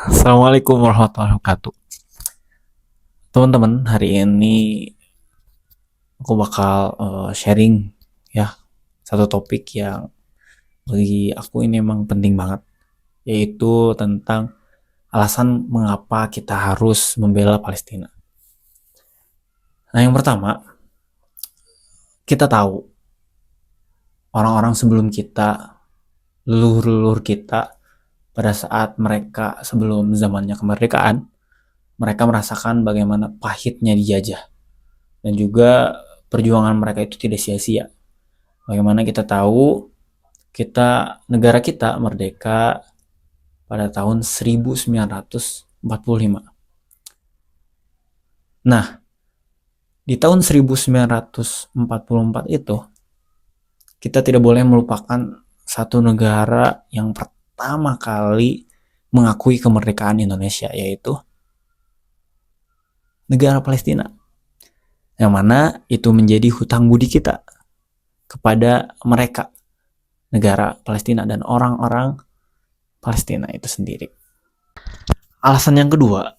Assalamualaikum warahmatullahi wabarakatuh. Teman-teman, hari ini aku bakal sharing ya satu topik yang bagi aku ini emang penting banget, yaitu tentang alasan mengapa kita harus membela Palestina. Nah, yang pertama, kita tahu orang-orang sebelum kita, leluhur-leluhur kita, pada saat mereka sebelum zamannya kemerdekaan, mereka merasakan bagaimana pahitnya dijajah dan juga perjuangan mereka itu tidak sia-sia. Bagaimana kita tahu negara kita merdeka pada tahun 1945. Nah, di tahun 1944 itu kita tidak boleh melupakan satu negara yang pertama kali mengakui kemerdekaan Indonesia, yaitu negara Palestina. Yang mana itu menjadi hutang budi kita kepada mereka, negara Palestina dan orang-orang Palestina itu sendiri. Alasan yang kedua,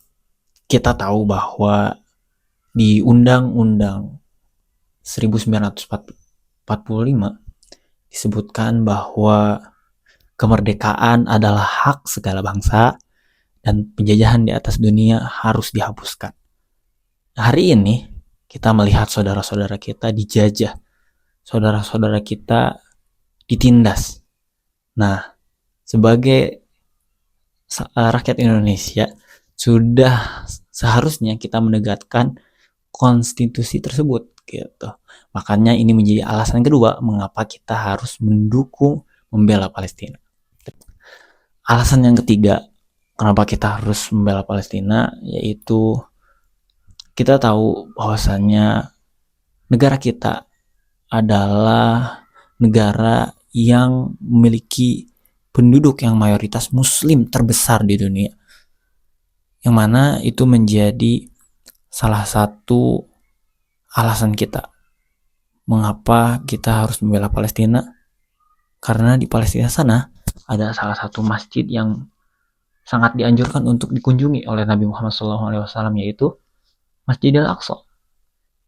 kita tahu bahwa di Undang-Undang 1945 disebutkan bahwa kemerdekaan adalah hak segala bangsa dan penjajahan di atas dunia harus dihapuskan. Hari ini kita melihat saudara-saudara kita dijajah, saudara-saudara kita ditindas. Nah, sebagai rakyat Indonesia sudah seharusnya kita menegakkan konstitusi tersebut gitu. Makanya ini menjadi alasan kedua mengapa kita harus mendukung membela Palestina. Alasan yang ketiga kenapa kita harus membela Palestina, yaitu kita tahu bahwasannya negara kita adalah negara yang memiliki penduduk yang mayoritas muslim terbesar di dunia, yang mana itu menjadi salah satu alasan kita mengapa kita harus membela Palestina. Karena di Palestina sana ada salah satu masjid yang sangat dianjurkan untuk dikunjungi oleh Nabi Muhammad SAW, yaitu Masjidil Aqsa,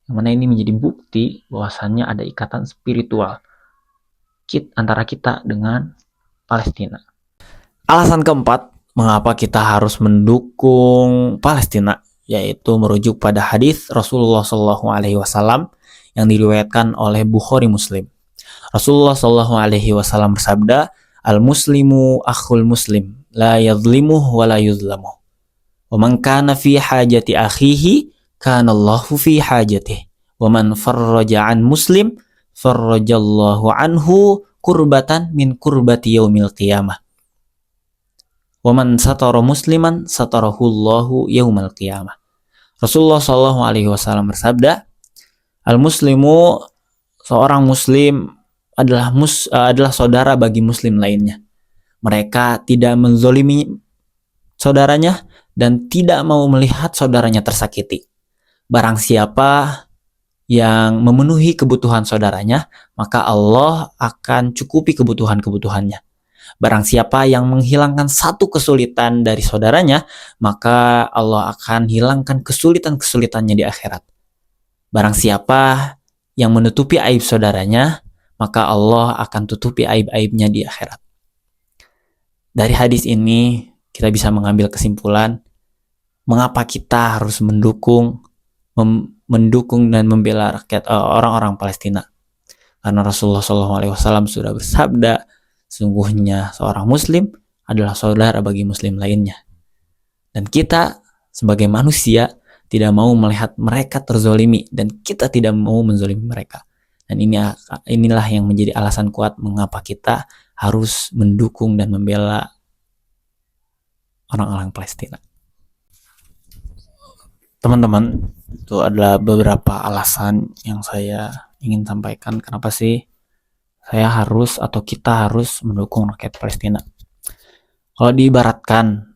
yang mana ini menjadi bukti bahwasannya ada ikatan spiritual antara kita dengan Palestina. Alasan keempat mengapa kita harus mendukung Palestina, yaitu merujuk pada hadis Rasulullah SAW yang diriwayatkan oleh Bukhari Muslim. Rasulullah SAW bersabda, "Al-muslimu akhul muslim, la yadhlimuh wa la yudhlamuh. Wa man kana fi hajati akhihi, kana Allahu fi hajatih. Wa man farraja an muslim, farrajallahu anhu kurbatan min kurbati yaumil qiyamah. Wa man satara musliman, satarahullahu yaumal qiyamah." Rasulullah SAW bersabda, "Al-muslimu, seorang muslim adalah saudara bagi muslim lainnya. Mereka tidak menzolimi saudaranya dan tidak mau melihat saudaranya tersakiti. Barang siapa yang memenuhi kebutuhan saudaranya, maka Allah akan cukupi kebutuhan-kebutuhannya. Barang siapa yang menghilangkan satu kesulitan dari saudaranya, maka Allah akan hilangkan kesulitan-kesulitannya di akhirat. Barang siapa yang menutupi aib saudaranya, maka Allah akan tutupi aib-aibnya di akhirat." Dari hadis ini kita bisa mengambil kesimpulan mengapa kita harus mendukung dan membela rakyat orang-orang Palestina. Karena Rasulullah SAW sudah bersabda, sungguhnya seorang muslim adalah saudara bagi muslim lainnya. Dan kita sebagai manusia tidak mau melihat mereka terzolimi dan kita tidak mau menzolimi mereka. Dan inilah yang menjadi alasan kuat mengapa kita harus mendukung dan membela orang-orang Palestina. Teman-teman, itu adalah beberapa alasan yang saya ingin sampaikan kenapa sih saya harus atau kita harus mendukung rakyat Palestina. Kalau diibaratkan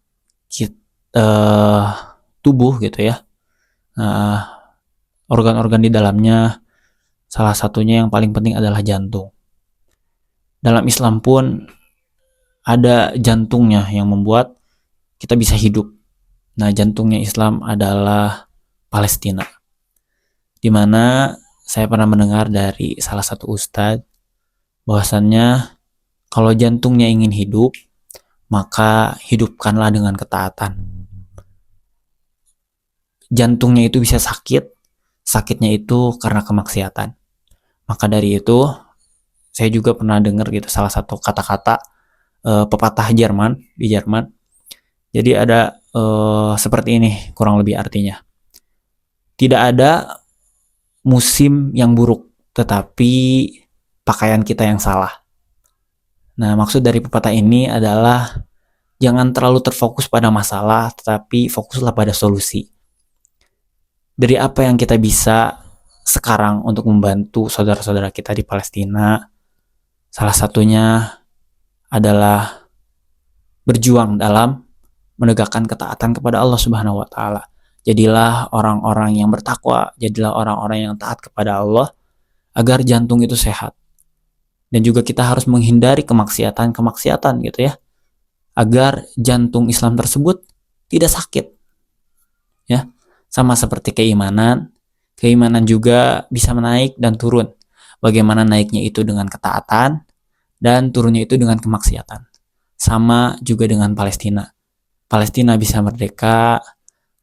tubuh gitu ya, organ-organ di dalamnya, salah satunya yang paling penting adalah jantung. Dalam Islam pun ada jantungnya yang membuat kita bisa hidup. Nah, jantungnya Islam adalah Palestina. Dimana saya pernah mendengar dari salah satu ustadz bahwasannya kalau jantungnya ingin hidup, maka hidupkanlah dengan ketaatan. Jantungnya itu bisa sakit, sakitnya itu karena kemaksiatan. Maka dari itu, saya juga pernah dengar gitu salah satu kata-kata pepatah Jerman di Jerman. Jadi ada seperti ini kurang lebih artinya. Tidak ada musim yang buruk, tetapi pakaian kita yang salah. Nah, maksud dari pepatah ini adalah jangan terlalu terfokus pada masalah, tetapi fokuslah pada solusi. Dari apa yang kita bisa sekarang untuk membantu saudara-saudara kita di Palestina, salah satunya adalah berjuang dalam menegakkan ketaatan kepada Allah Subhanahu wa taala. Jadilah orang-orang yang bertakwa, jadilah orang-orang yang taat kepada Allah agar jantung itu sehat. Dan juga kita harus menghindari kemaksiatan gitu ya. Agar jantung Islam tersebut tidak sakit. Ya. Sama seperti keimanan juga bisa naik dan turun. Bagaimana naiknya itu dengan ketaatan dan turunnya itu dengan kemaksiatan. Sama juga dengan Palestina. Palestina bisa merdeka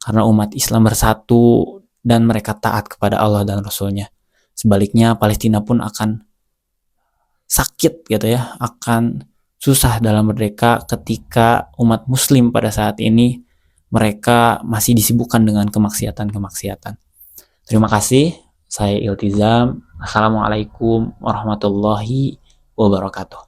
karena umat Islam bersatu dan mereka taat kepada Allah dan Rasul-Nya. Sebaliknya Palestina pun akan sakit gitu ya, akan susah dalam merdeka ketika umat Muslim pada saat ini mereka masih disibukkan dengan kemaksiatan-kemaksiatan. Terima kasih, saya Iltizam. Assalamualaikum warahmatullahi wabarakatuh.